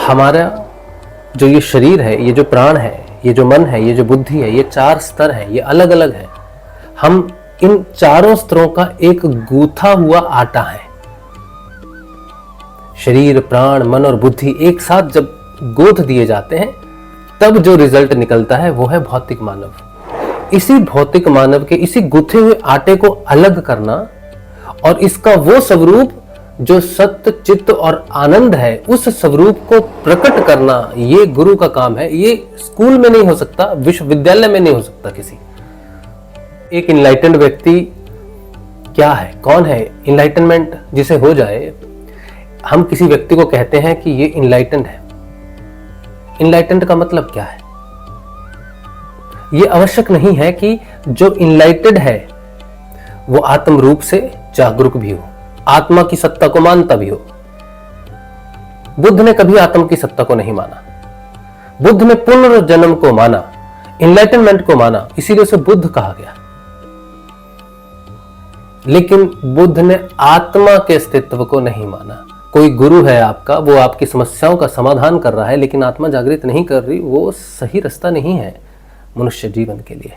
हमारा जो ये शरीर है, ये जो प्राण है, ये जो मन है, ये जो बुद्धि है, ये 4 स्तर है, ये अलग अलग है। हम इन चारों स्तरों का एक गूथा हुआ आटा है। शरीर, प्राण, मन और बुद्धि एक साथ जब गोथ दिए जाते हैं तब जो रिजल्ट निकलता है वो है भौतिक मानव। इसी भौतिक मानव के इसी गुथे हुए आटे को अलग करना और इसका वो स्वरूप जो सत्य, चित्त और आनंद है, उस स्वरूप को प्रकट करना, ये गुरु का काम है। ये स्कूल में नहीं हो सकता, विश्वविद्यालय में नहीं हो सकता। किसी एक इनलाइटेंड व्यक्ति क्या है, कौन है? इनलाइटनमेंट जिसे हो जाए, हम किसी व्यक्ति को कहते हैं कि ये इनलाइटेंड है। इनलाइटेंड का मतलब क्या है? ये आवश्यक नहीं है कि जो इनलाइटेड है वो आत्म रूप से जागरूक भी हो, आत्मा की सत्ता को मानता भी हो। बुद्ध ने कभी आत्मा की सत्ता को नहीं माना। बुद्ध ने पुनर्जन्म को माना, इनलाइटनमेंट को माना, इसीलिए उसे बुद्ध कहा गया। लेकिन बुद्ध ने आत्मा के अस्तित्व को नहीं माना। कोई गुरु है आपका, वो आपकी समस्याओं का समाधान कर रहा है, लेकिन आत्मा जागृत नहीं कर रही, वो सही रास्ता नहीं है मनुष्य जीवन के लिए।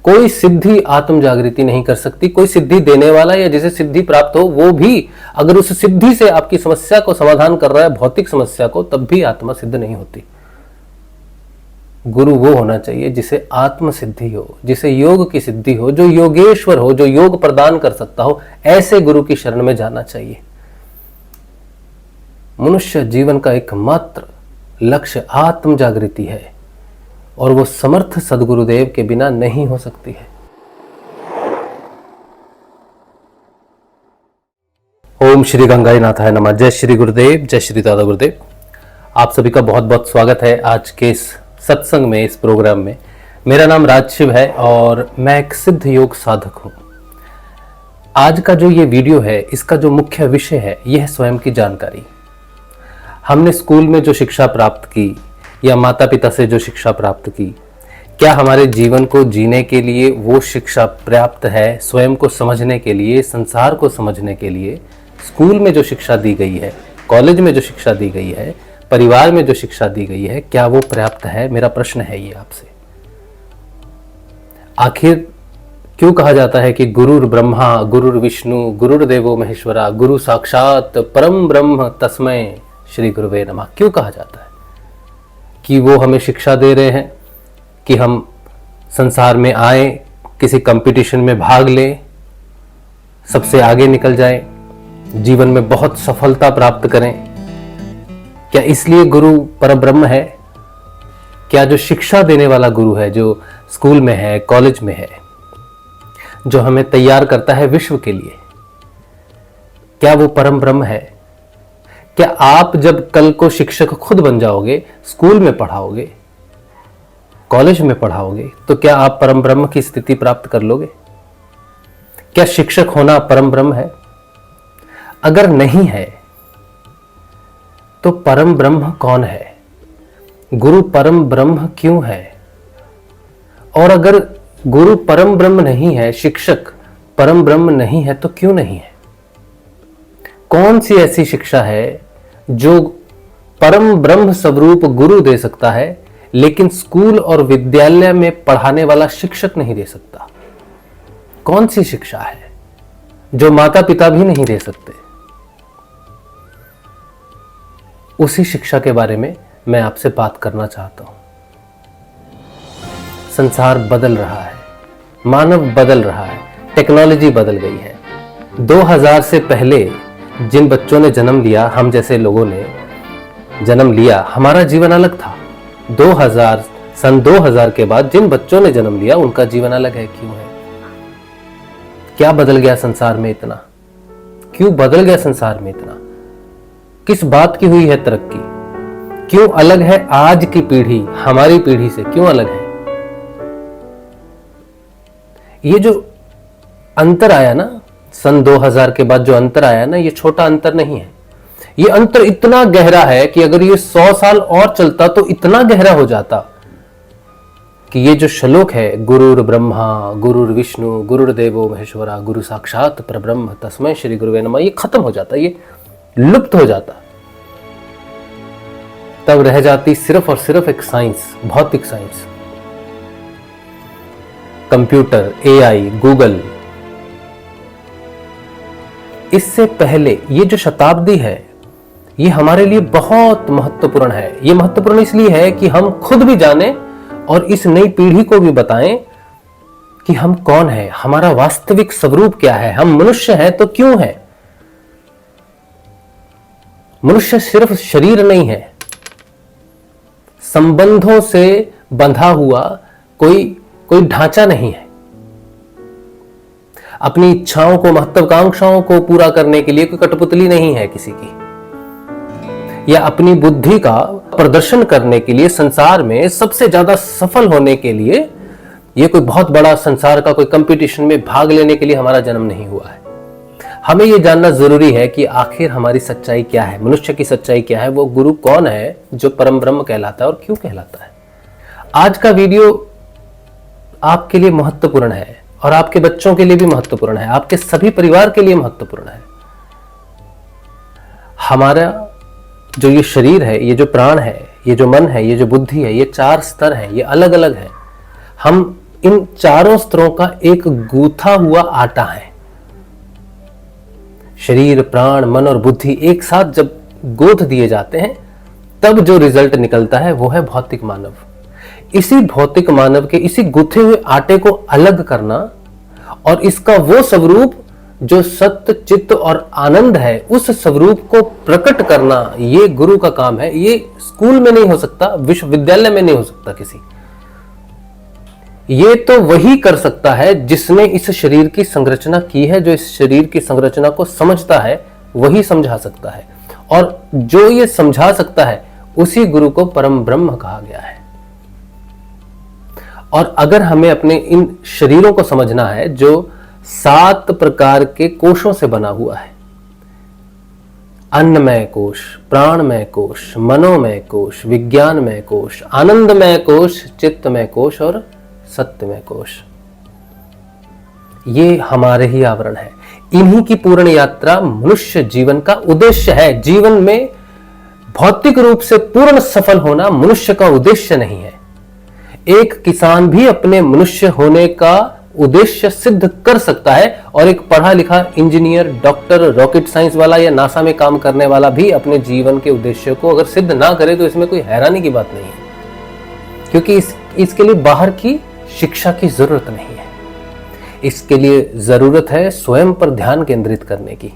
कोई सिद्धि आत्म जागृति नहीं कर सकती। कोई सिद्धि देने वाला या जिसे सिद्धि प्राप्त हो वो भी अगर उस सिद्धि से आपकी समस्या को समाधान कर रहा है, भौतिक समस्या को, तब भी आत्मा सिद्ध नहीं होती। गुरु वो होना चाहिए जिसे आत्म सिद्धि हो, जिसे योग की सिद्धि हो, जो योगेश्वर हो, जो योग प्रदान कर सकता हो। ऐसे गुरु की शरण में जाना चाहिए। मनुष्य जीवन का एकमात्र लक्ष्य आत्म जागृति है और वो समर्थ सदगुरुदेव के बिना नहीं हो सकती है। ओम श्री गंगाई नाथाय नमः। जय श्री गुरुदेव, जय श्री दादा गुरुदेव। आप सभी का बहुत बहुत स्वागत है आज के इस सत्संग में, इस प्रोग्राम में। मेरा नाम राजशिव है और मैं एक सिद्ध योग साधक हूं। आज का जो ये वीडियो है, इसका जो मुख्य विषय है, यह है स्वयं की जानकारी। हमने स्कूल में जो शिक्षा प्राप्त की या माता पिता से जो शिक्षा प्राप्त की, क्या हमारे जीवन को जीने के लिए वो शिक्षा पर्याप्त है? स्वयं को समझने के लिए, संसार को समझने के लिए स्कूल में जो शिक्षा दी गई है, कॉलेज में जो शिक्षा दी गई है, परिवार में जो शिक्षा दी गई है, क्या वो पर्याप्त है? मेरा प्रश्न है ये आपसे। आखिर क्यों कहा जाता है कि गुरुर ब्रह्मा, गुरुर विष्णु, गुरुर्देवो महेश्वरा, गुरु साक्षात परम ब्रह्म तस्मै श्री गुरुवे नमः? क्यों कहा जाता है? कि वो हमें शिक्षा दे रहे हैं कि हम संसार में आए, किसी कंपटीशन में भाग लें, सबसे आगे निकल जाएं, जीवन में बहुत सफलता प्राप्त करें। क्या इसलिए गुरु परब्रह्म है? क्या जो शिक्षा देने वाला गुरु है, जो स्कूल में है, कॉलेज में है, जो हमें तैयार करता है विश्व के लिए, क्या वो परम ब्रह्म है? क्या आप जब कल को शिक्षक खुद बन जाओगे, स्कूल में पढ़ाओगे, कॉलेज में पढ़ाओगे, तो क्या आप परम ब्रह्म की स्थिति प्राप्त कर लोगे? क्या शिक्षक होना परम ब्रह्म है? अगर नहीं है तो परम ब्रह्म कौन है? गुरु परम ब्रह्म क्यों है? और अगर गुरु परम ब्रह्म नहीं है, शिक्षक परम ब्रह्म नहीं है, तो क्यों नहीं है? कौन सी ऐसी शिक्षा है जो परम ब्रह्म स्वरूप गुरु दे सकता है, लेकिन स्कूल और विद्यालय में पढ़ाने वाला शिक्षक नहीं दे सकता? कौन सी शिक्षा है जो माता पिता भी नहीं दे सकते? उसी शिक्षा के बारे में मैं आपसे बात करना चाहता हूं। संसार बदल रहा है, मानव बदल रहा है, टेक्नोलॉजी बदल गई है। 2000 से पहले जिन बच्चों ने जन्म लिया, हम जैसे लोगों ने जन्म लिया, हमारा जीवन अलग था। सन 2000 के बाद जिन बच्चों ने जन्म लिया, उनका जीवन अलग है। क्यों है? क्या बदल गया संसार में इतना? क्यों बदल गया संसार में इतना? किस बात की हुई है तरक्की? क्यों अलग है आज की पीढ़ी हमारी पीढ़ी से? क्यों अलग है? ये जो अंतर आया ना सन 2000 के बाद, जो अंतर आया ना, ये छोटा अंतर नहीं है। ये अंतर इतना गहरा है कि अगर ये 100 साल और चलता तो इतना गहरा हो जाता कि ये जो श्लोक है, गुरुर ब्रह्मा, गुरुर विष्णु, गुरुर्देवो महेश्वरा, गुरु साक्षात परब्रह्म तस्मै श्री गुरुवे नमः, ये खत्म हो जाता, ये लुप्त हो जाता। तब रह जाती सिर्फ और सिर्फ एक साइंस, भौतिक साइंस, कंप्यूटर, एआई, गूगल। इससे पहले ये जो शताब्दी है ये हमारे लिए बहुत महत्वपूर्ण है। ये महत्वपूर्ण इसलिए है कि हम खुद भी जानें और इस नई पीढ़ी को भी बताएं कि हम कौन हैं, हमारा वास्तविक स्वरूप क्या है, हम मनुष्य हैं तो क्यों हैं। मनुष्य सिर्फ शरीर नहीं है, संबंधों से बंधा हुआ कोई ढांचा नहीं है। अपनी इच्छाओं को, महत्वाकांक्षाओं को पूरा करने के लिए कोई कठपुतली नहीं है किसी की, या अपनी बुद्धि का प्रदर्शन करने के लिए, संसार में सबसे ज्यादा सफल होने के लिए, ये कोई बहुत बड़ा संसार का कोई कंपटीशन में भाग लेने के लिए हमारा जन्म नहीं हुआ है। हमें यह जानना जरूरी है कि आखिर हमारी सच्चाई क्या है, मनुष्य की सच्चाई क्या है, वो गुरु कौन है जो परम ब्रह्म कहलाता है और क्यों कहलाता है। आज का वीडियो आपके लिए महत्वपूर्ण है और आपके बच्चों के लिए भी महत्वपूर्ण है, आपके सभी परिवार के लिए महत्वपूर्ण है। हमारा जो ये शरीर है, ये जो प्राण है, ये जो मन है, ये जो बुद्धि है, ये 4 स्तर हैं, ये अलग अलग हैं। हम इन चारों स्तरों का एक गूथा हुआ आटा है। शरीर, प्राण, मन और बुद्धि एक साथ जब गोथ दिए जाते हैं तब जो रिजल्ट निकलता है वो है भौतिक मानव। इसी भौतिक मानव के इसी गुथे हुए आटे को अलग करना और इसका वो स्वरूप जो सत्य, चित्त और आनंद है, उस स्वरूप को प्रकट करना, ये गुरु का काम है। ये स्कूल में नहीं हो सकता, विश्वविद्यालय में नहीं हो सकता किसी। ये तो वही कर सकता है जिसने इस शरीर की संरचना की है, जो इस शरीर की संरचना को समझता है वही समझा सकता है, और जो ये समझा सकता है उसी गुरु को परम ब्रह्म कहा गया है। और अगर हमें अपने इन शरीरों को समझना है जो 7 प्रकार के कोशों से बना हुआ है, अन्नमय कोश, प्राणमय कोश, मनोमय कोश, विज्ञानमय कोश, आनंदमय कोश, चित्तमय कोश और सत्यमय कोश, ये हमारे ही आवरण है। इन्हीं की पूर्ण यात्रा मनुष्य जीवन का उद्देश्य है। जीवन में भौतिक रूप से पूर्ण सफल होना मनुष्य का उद्देश्य नहीं है। एक किसान भी अपने मनुष्य होने का उद्देश्य सिद्ध कर सकता है, और एक पढ़ा लिखा इंजीनियर, डॉक्टर, रॉकेट साइंस वाला या नासा में काम करने वाला भी अपने जीवन के उद्देश्य को अगर सिद्ध ना करे तो इसमें कोई हैरानी की बात नहीं है, क्योंकि इसके लिए बाहर की शिक्षा की जरूरत नहीं है। इसके लिए जरूरत है स्वयं पर ध्यान केंद्रित करने की।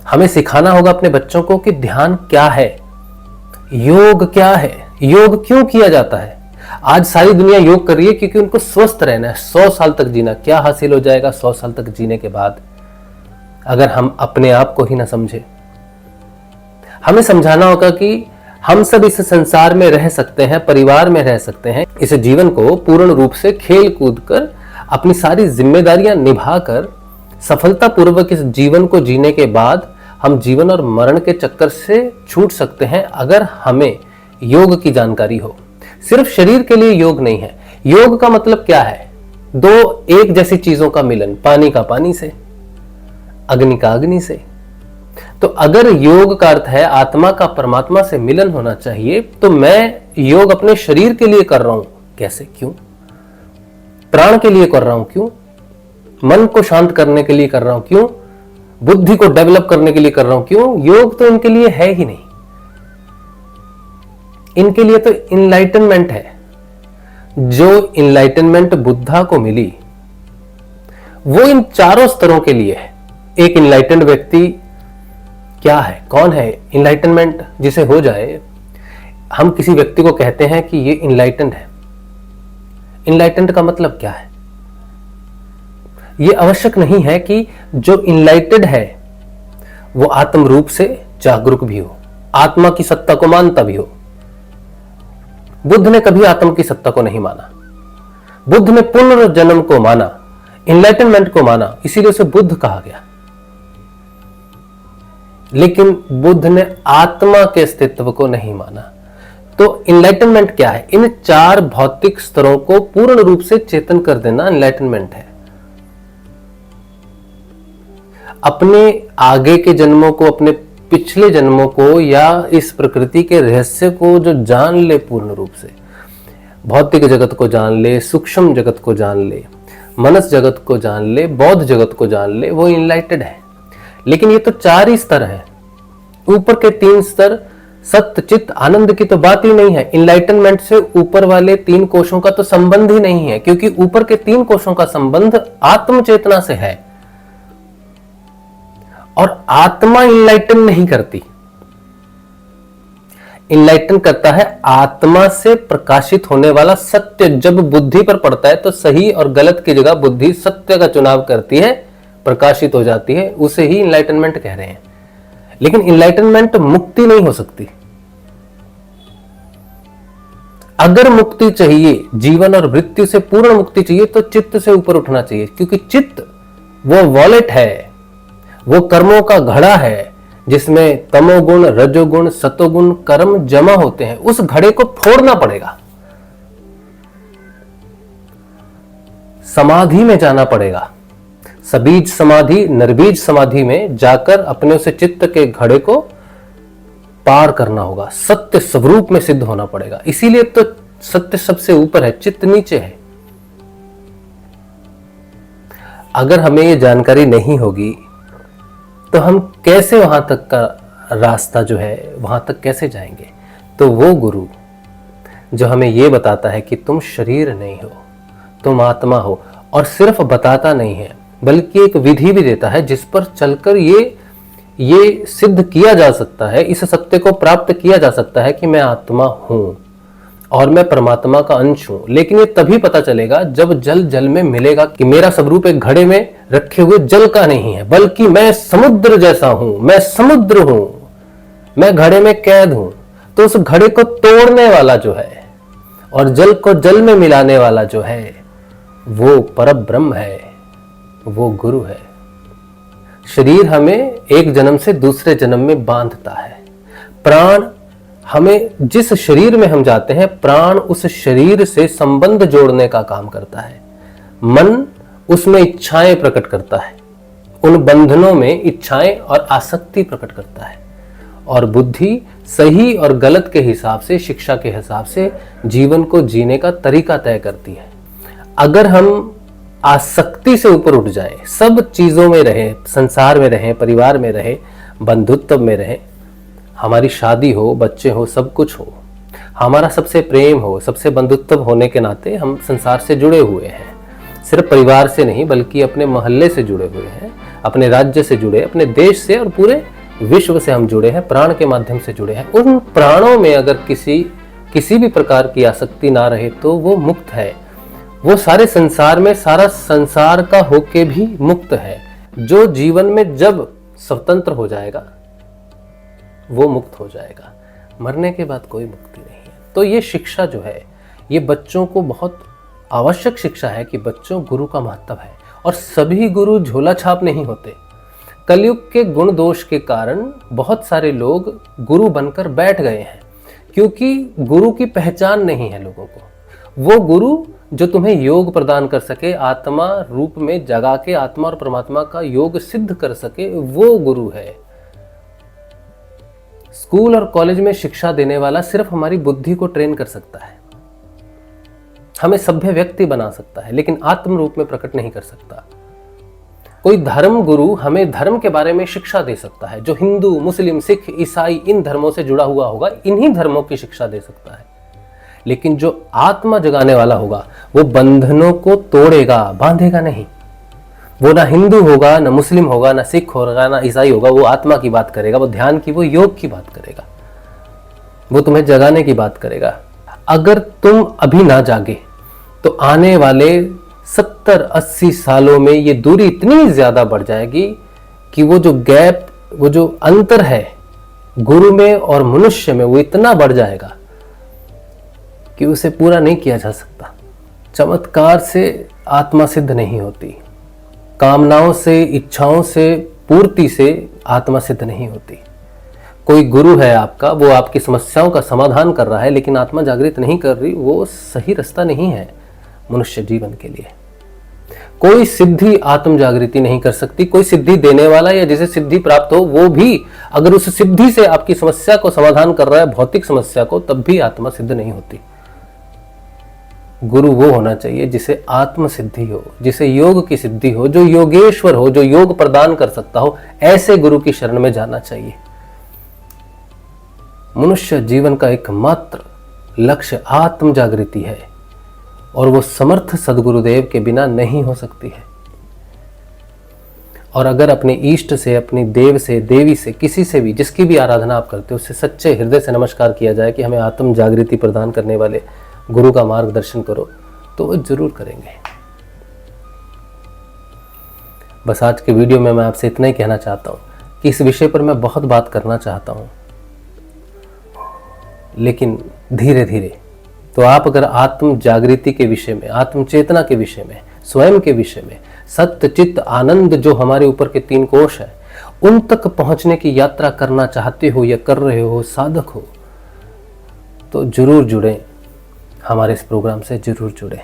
हमें सिखाना होगा अपने बच्चों को कि ध्यान क्या है, योग क्या है, योग क्यों किया जाता है। आज सारी दुनिया योग कर रही है क्योंकि उनको स्वस्थ रहना है, 100 साल तक जीना। क्या हासिल हो जाएगा 100 साल तक जीने के बाद अगर हम अपने आप को ही ना समझे। हमें समझाना होगा कि हम सब इस संसार में रह सकते हैं, परिवार में रह सकते हैं। इस जीवन को पूर्ण रूप से खेल कूद कर, अपनी सारी जिम्मेदारियां निभाकर सफलतापूर्वक इस जीवन को जीने के बाद हम जीवन और मरण के चक्कर से छूट सकते हैं अगर हमें योग की जानकारी हो। सिर्फ शरीर के लिए योग नहीं है। योग का मतलब क्या है? 2 एक जैसी चीजों का मिलन, पानी का पानी से, अग्नि का अग्नि से। तो अगर योग का अर्थ है आत्मा का परमात्मा से मिलन होना चाहिए, तो मैं योग अपने शरीर के लिए कर रहा हूं। कैसे, क्यों? प्राण के लिए कर रहा हूं, क्यों? मन को शांत करने के लिए कर रहा हूं, क्यों? बुद्धि को डेवलप करने के लिए कर रहा हूं, क्यों? योग तो इनके लिए है ही नहीं। इनके लिए तो इनलाइटनमेंट है। जो इनलाइटनमेंट बुद्धा को मिली वो इन चारों स्तरों के लिए है। एक इनलाइटेंड व्यक्ति क्या है, कौन है? इनलाइटनमेंट जिसे हो जाए, हम किसी व्यक्ति को कहते हैं कि ये इनलाइटेंड है। इनलाइटेंड का मतलब क्या है? ये आवश्यक नहीं है कि जो इनलाइटेड है वो आत्म रूप से जागरूक भी हो, आत्मा की सत्ता को मानता भी हो। बुद्ध ने कभी आत्मा की सत्ता को नहीं माना। बुद्ध ने पुनर्जन्म को माना, इनलाइटनमेंट को माना, इसीलिए उसे बुद्ध कहा गया। लेकिन बुद्ध ने आत्मा के अस्तित्व को नहीं माना। तो इनलाइटनमेंट क्या है? इन 4 भौतिक स्तरों को पूर्ण रूप से चेतन कर देना इनलाइटनमेंट है। अपने आगे के जन्मों को, अपने पिछले जन्मों को या इस प्रकृति के रहस्य को जो जान ले, पूर्ण रूप से भौतिक जगत को जान ले, सूक्ष्म जगत को जान ले, मनस जगत को जान ले, बौद्ध जगत को जान ले, वो इनलाइटेड है। लेकिन ये तो 4 ही स्तर है। ऊपर के 3 स्तर सत्य चित्त आनंद की तो बात ही नहीं है। इनलाइटनमेंट से ऊपर वाले 3 कोशों का तो संबंध ही नहीं है, क्योंकि ऊपर के 3 कोशों का संबंध आत्म चेतना से है और आत्मा इनलाइटन नहीं करती। इनलाइटन करता है आत्मा से प्रकाशित होने वाला सत्य। जब बुद्धि पर पड़ता है तो सही और गलत की जगह बुद्धि सत्य का चुनाव करती है, प्रकाशित हो जाती है, उसे ही इनलाइटनमेंट कह रहे हैं। लेकिन इनलाइटनमेंट मुक्ति नहीं हो सकती। अगर मुक्ति चाहिए, जीवन और मृत्यु से पूर्ण मुक्ति चाहिए, तो चित्त से ऊपर उठना चाहिए, क्योंकि चित्त वो वॉलेट है, वो कर्मों का घड़ा है जिसमें तमोगुण, रजोगुण, सतोगुण कर्म जमा होते हैं। उस घड़े को फोड़ना पड़ेगा, समाधि में जाना पड़ेगा। सबीज समाधि, निर्बीज समाधि में जाकर अपने उसे चित्त के घड़े को पार करना होगा, सत्य स्वरूप में सिद्ध होना पड़ेगा। इसीलिए तो सत्य सबसे ऊपर है, चित्त नीचे है। अगर हमें ये जानकारी नहीं होगी तो हम कैसे वहां तक का रास्ता जो है वहां तक कैसे जाएंगे? तो वो गुरु जो हमें ये बताता है कि तुम शरीर नहीं हो, तुम आत्मा हो, और सिर्फ बताता नहीं है बल्कि एक विधि भी देता है जिस पर चलकर ये सिद्ध किया जा सकता है, इस सत्य को प्राप्त किया जा सकता है कि मैं आत्मा हूं और मैं परमात्मा का अंश हूं। लेकिन ये तभी पता चलेगा जब जल जल में मिलेगा कि मेरा स्वरूप एक घड़े में रखे हुए जल का नहीं है, बल्कि मैं समुद्र जैसा हूं, मैं समुद्र हूं, मैं घड़े में कैद हूं। तो उस घड़े को तोड़ने वाला जो है और जल को जल में मिलाने वाला जो है वो परब्रह्म है, वो गुरु है। शरीर हमें एक जन्म से दूसरे जन्म में बांधता है। प्राण हमें, जिस शरीर में हम जाते हैं, प्राण उस शरीर से संबंध जोड़ने का काम करता है। मन उसमें इच्छाएं प्रकट करता है, उन बंधनों में इच्छाएं और आसक्ति प्रकट करता है, और बुद्धि सही और गलत के हिसाब से, शिक्षा के हिसाब से जीवन को जीने का तरीका तय करती है। अगर हम आसक्ति से ऊपर उठ जाएं, सब चीजों में रहें, संसार में रहें, परिवार में रहें, बंधुत्व में रहें, हमारी शादी हो, बच्चे हो, सब कुछ हो, हमारा सबसे प्रेम हो, सबसे बंधुत्व होने के नाते हम संसार से जुड़े हुए हैं। सिर्फ परिवार से नहीं बल्कि अपने मोहल्ले से जुड़े हुए हैं, अपने राज्य से जुड़े, अपने देश से और पूरे विश्व से हम जुड़े हैं, प्राण के माध्यम से जुड़े हैं। उन प्राणों में अगर किसी भी प्रकार की आसक्ति ना रहे तो वो मुक्त है। वो सारे संसार में सारा संसार का होके भी मुक्त है। जो जीवन में जब स्वतंत्र हो जाएगा वो मुक्त हो जाएगा, मरने के बाद कोई मुक्ति नहीं है। तो ये शिक्षा जो है ये बच्चों को बहुत आवश्यक शिक्षा है कि बच्चों, गुरु का महत्व है। और सभी गुरु झोला छाप नहीं होते। कलयुग के गुण दोष के कारण बहुत सारे लोग गुरु बनकर बैठ गए हैं, क्योंकि गुरु की पहचान नहीं है लोगों को। वो गुरु जो तुम्हें योग प्रदान कर सके, आत्मा रूप में जगा के आत्मा और परमात्मा का योग सिद्ध कर सके, वो गुरु है। स्कूल और कॉलेज में शिक्षा देने वाला सिर्फ हमारी बुद्धि को ट्रेन कर सकता है, हमें सभ्य व्यक्ति बना सकता है, लेकिन आत्म रूप में प्रकट नहीं कर सकता। कोई धर्म गुरु हमें धर्म के बारे में शिक्षा दे सकता है, जो हिंदू, मुस्लिम, सिख, ईसाई इन धर्मों से जुड़ा हुआ होगा, इन्हीं धर्मों की शिक्षा दे सकता है। लेकिन जो आत्मा जगाने वाला होगा वो बंधनों को तोड़ेगा, बांधेगा नहीं। वो ना हिंदू होगा, ना मुस्लिम होगा, ना सिख होगा, ना ईसाई होगा, वो आत्मा की बात करेगा, वो ध्यान की, वो योग की बात करेगा, वो तुम्हें जगाने की बात करेगा। अगर तुम अभी ना जागे तो आने वाले 70-80 सालों में ये दूरी इतनी ज्यादा बढ़ जाएगी कि वो जो गैप, वो जो अंतर है गुरु में और मनुष्य में, वो इतना बढ़ जाएगा कि उसे पूरा नहीं किया जा सकता। चमत्कार से आत्मा सिद्ध नहीं होती, कामनाओं से, इच्छाओं से, पूर्ति से आत्मा सिद्ध नहीं होती। कोई गुरु है आपका, वो आपकी समस्याओं का समाधान कर रहा है, लेकिन आत्मा जागृत नहीं कर रही, वो सही रास्ता नहीं है मनुष्य जीवन के लिए। कोई सिद्धि आत्म जागृति नहीं कर सकती। कोई सिद्धि देने वाला या जिसे सिद्धि प्राप्त हो वो भी अगर उस सिद्धि से आपकी समस्या को समाधान कर रहा है, भौतिक समस्या को, तब भी आत्मा सिद्ध नहीं होती। गुरु वो होना चाहिए जिसे आत्म सिद्धि हो, जिसे योग की सिद्धि हो, जो योगेश्वर हो, जो योग प्रदान कर सकता हो। ऐसे गुरु की शरण में जाना चाहिए। मनुष्य जीवन का एकमात्र लक्ष्य आत्म जागृति है और वो समर्थ सदगुरुदेव के बिना नहीं हो सकती है। और अगर अपने इष्ट से, अपनी देव से, देवी से, किसी से भी, जिसकी भी आराधना आप करते हो, उससे सच्चे हृदय से नमस्कार किया जाए कि हमें आत्म जागृति प्रदान करने वाले गुरु का मार्गदर्शन करो, तो वो जरूर करेंगे। बस आज के वीडियो में मैं आपसे इतना ही कहना चाहता हूं कि इस विषय पर मैं बहुत बात करना चाहता हूं, लेकिन धीरे धीरे। तो आप अगर आत्म जागृति के विषय में, आत्म चेतना के विषय में, स्वयं के विषय में, सत्य चित्त आनंद जो हमारे ऊपर के 3 कोश है, उन तक पहुंचने की यात्रा करना चाहते हो या कर रहे हो, साधक हो, तो जरूर जुड़ें, हमारे इस प्रोग्राम से जरूर जुड़ें।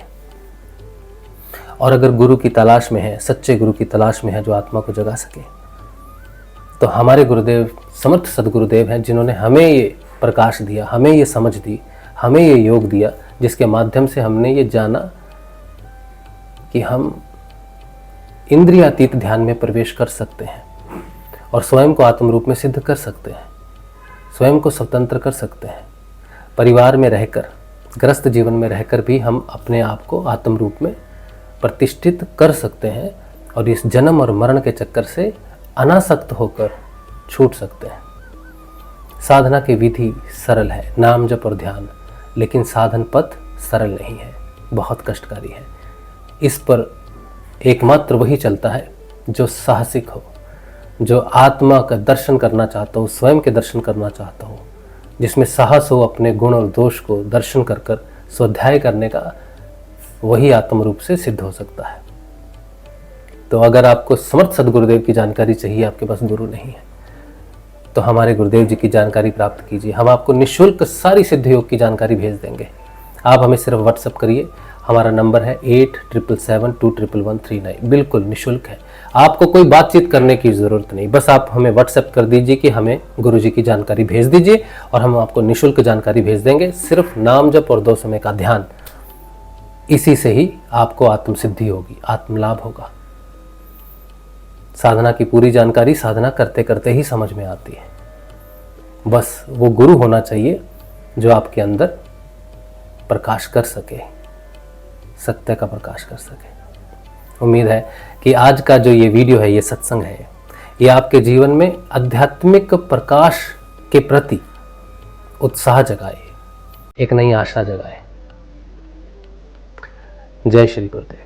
और अगर गुरु की तलाश में है, सच्चे गुरु की तलाश में है जो आत्मा को जगा सके, तो हमारे गुरुदेव समर्थ सदगुरुदेव हैं, जिन्होंने हमें ये प्रकाश दिया, हमें ये समझ दी, हमें ये योग दिया, जिसके माध्यम से हमने ये जाना कि हम इंद्रियातीत ध्यान में प्रवेश कर सकते हैं और स्वयं को आत्म रूप में सिद्ध कर सकते हैं, स्वयं को स्वतंत्र कर सकते हैं। परिवार में रहकर, ग्रस्त जीवन में रहकर भी हम अपने आप को आत्म रूप में प्रतिष्ठित कर सकते हैं और इस जन्म और मरण के चक्कर से अनासक्त होकर छूट सकते हैं। साधना की विधि सरल है, नाम जप और ध्यान, लेकिन साधन पथ सरल नहीं है, बहुत कष्टकारी है। इस पर एकमात्र वही चलता है जो साहसिक हो, जो आत्मा का दर्शन करना चाहता हो, स्वयं के दर्शन करना चाहता हो, जिसमें साहस हो अपने गुण और दोष को दर्शन कर कर स्वाध्याय करने का, वही आत्म रूप से सिद्ध हो सकता है। तो अगर आपको समर्थ सदगुरुदेव की जानकारी चाहिए, आपके पास गुरु नहीं है, तो हमारे गुरुदेव जी की जानकारी प्राप्त कीजिए। हम आपको निःशुल्क सारी सिद्ध योग की जानकारी भेज देंगे। आप हमें सिर्फ व्हाट्सएप करिए। हमारा नंबर है 8777211139, बिल्कुल निःशुल्क है। आपको कोई बातचीत करने की ज़रूरत नहीं, बस आप हमें व्हाट्सएप कर दीजिए कि हमें गुरु जी की जानकारी भेज दीजिए और हम आपको निःशुल्क जानकारी भेज देंगे। सिर्फ नाम जप और 2 समय का ध्यान, इसी से ही आपको आत्म सिद्धि होगी, आत्म लाभ होगा। साधना की पूरी जानकारी साधना करते करते ही समझ में आती है। बस वो गुरु होना चाहिए जो आपके अंदर प्रकाश कर सके, सत्य का प्रकाश कर सके। उम्मीद है कि आज का जो ये वीडियो है, ये सत्संग है, ये आपके जीवन में आध्यात्मिक प्रकाश के प्रति उत्साह जगाए, एक नई आशा जगाए। जय श्री गुरुदेव।